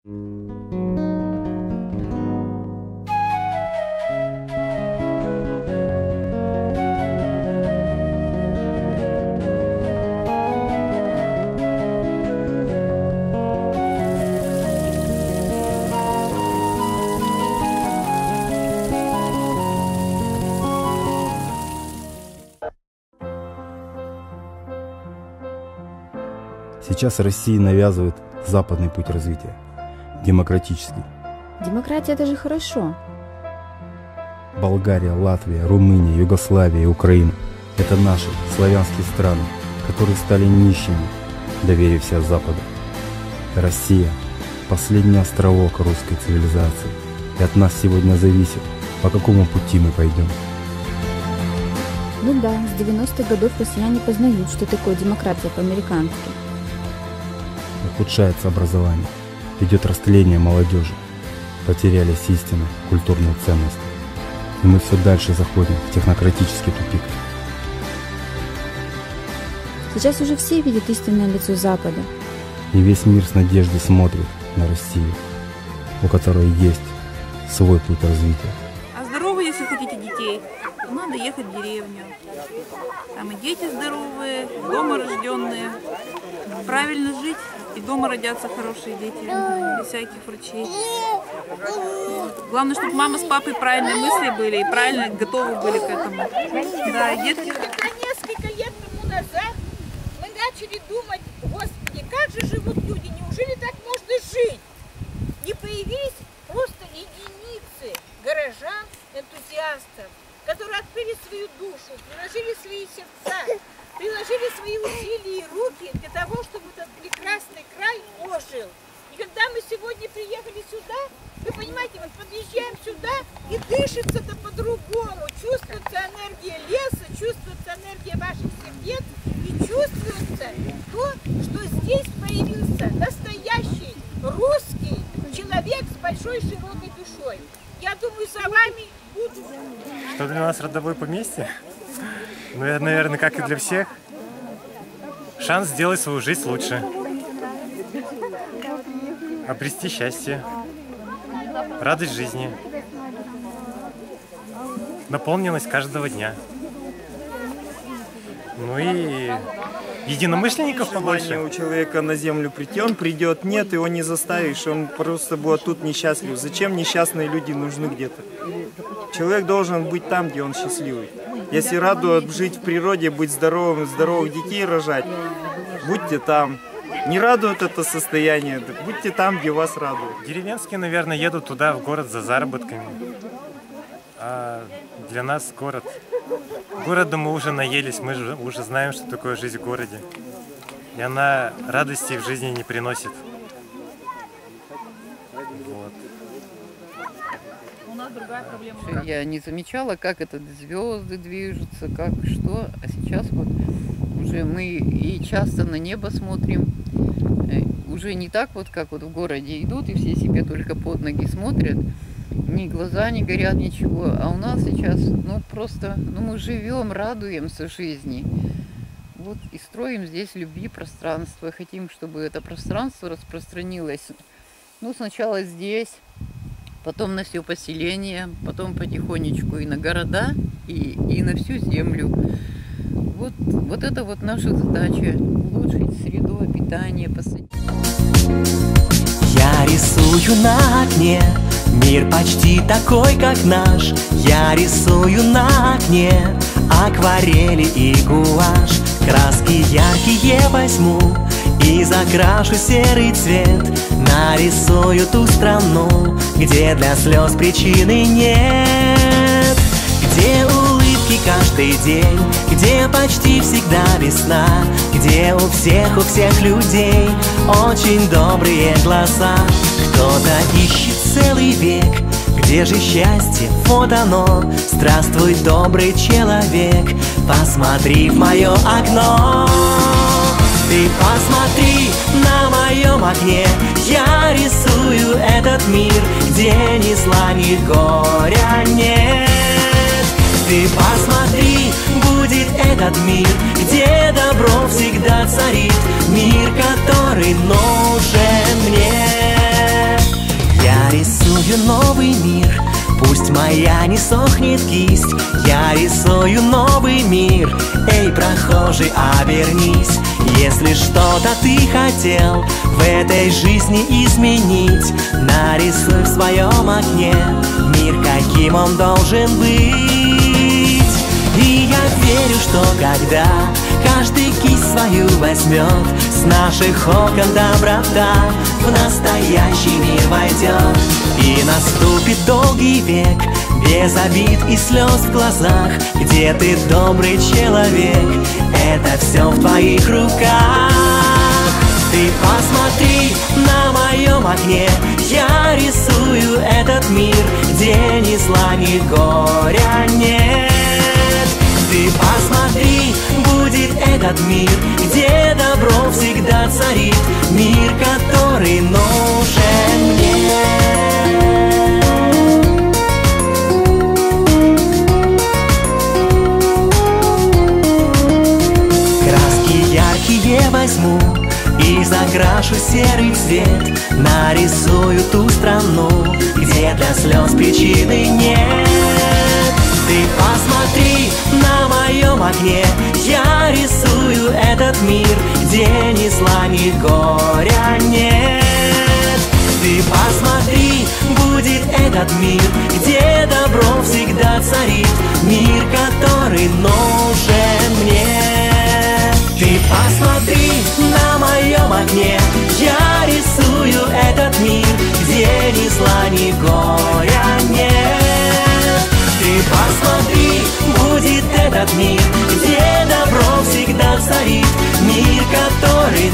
Сейчас России навязывает западный путь развития, демократический. Демократия – это же хорошо. Болгария, Латвия, Румыния, Югославия и Украина – это наши славянские страны, которые стали нищими, доверившись Западу. Россия – последний островок русской цивилизации, и от нас сегодня зависит, по какому пути мы пойдем. Ну да, с 90-х годов россияне познают, что такое демократия по-американски. Ухудшается образование, идет растление молодежи, потерялись истины, культурные ценности. И мы все дальше заходим в технократический тупик. Сейчас уже все видят истинное лицо Запада. И весь мир с надеждой смотрит на Россию, у которой есть свой путь развития. А здоровы, если хотите детей, то надо ехать в деревню. Там и дети здоровые, дома рожденные. Правильно жить, и дома родятся хорошие дети, без всяких врачей. Главное, чтобы мама с папой правильные мысли были и правильно готовы были к этому. Да, и детки... А несколько лет тому назад мы начали думать: Господи, как же живут люди, неужели так можно жить? И появились просто единицы горожан, энтузиастов, которые открыли свою душу, приложили свои сердца, приложили свои усилия и руки для того, чтобы этот прекрасный край ожил. И когда мы сегодня приехали сюда, вы понимаете, мы подъезжаем сюда, и дышится-то по-другому. Чувствуется энергия леса, чувствуется энергия ваших сердец, и чувствуется то, что здесь появился настоящий русский человек с большой широкой душой. Я думаю, за вами буду. Что для нас родовое поместье? Ну, это, наверное, как и для всех, шанс сделать свою жизнь лучше, обрести счастье, радость жизни, наполненность каждого дня. Ну и единомышленников побольше. У человека на землю прийти, он придет, нет, его не заставишь, он просто будет тут несчастлив. Зачем несчастные люди нужны где-то? Человек должен быть там, где он счастливый. Если радует жить в природе, быть здоровым, здоровых детей рожать, будьте там. Не радует это состояние, будьте там, где вас радуют. Деревенские, наверное, едут туда, в город за заработками. А для нас город. Города мы уже наелись, мы же уже знаем, что такое жизнь в городе. И она радости в жизни не приносит. Вот. У нас другая проблема. Я не замечала, как это звезды движутся, как что. А сейчас вот уже мы и часто на небо смотрим. Уже не так вот, как вот в городе идут, и все себе только под ноги смотрят. Ни глаза не горят, ничего. А у нас сейчас, ну просто, ну мы живем, радуемся жизни. Вот и строим здесь любви пространство. Хотим, чтобы это пространство распространилось. Ну сначала здесь, потом на все поселение, потом потихонечку и на города, и на всю землю. Вот это вот наша задача. Улучшить среду обитания, посадить. Я рисую на окне мир почти такой, как наш. Я рисую на окне акварели и гуашь. Краски яркие возьму и закрашу серый цвет. Нарисую ту страну, где для слез причины нет. Где улыбки каждый день, где почти всегда весна, где у всех людей очень добрые глаза. Кто-то ищет целый век, где же счастье, вот оно. Здравствуй, добрый человек, посмотри в мое окно. Ты посмотри на моем окне, я рисую этот мир, где ни зла, ни горя нет. Ты посмотри, будет этот мир, где добро всегда царит, мир, который нужен мне. рисую новый мир. Пусть моя не сохнет кисть, я рисую новый мир. Эй, прохожий, обернись, если что-то ты хотел в этой жизни изменить, нарисуй в своем окне мир, каким он должен быть. И я верю, что когда каждый кисть свою возьмет, с наших окон доброта в настоящий мир войдет. И наступит долгий век, без обид и слез в глазах, где ты добрый человек, это все в твоих руках. Ты посмотри на моем окне, я рисую этот мир, где ни зла, ни горя нет. Ты посмотри, будет этот мир, где добро всегда царит, мир, который нужен мне. Краски яркие возьму и закрашу серый цвет, нарисую ту страну, где для слез причины нет. Ты посмотри на моем окне, я рисую этот мир, где ни зла, ни горя нет. Ты посмотри, будет этот мир, где добро всегда царит, мир, который нужен мне. Ты посмотри на моем окне, я рисую этот мир, где ни зла, ни горя нет. Ты посмотри, будет этот мир, где добро всегда царит, мир, который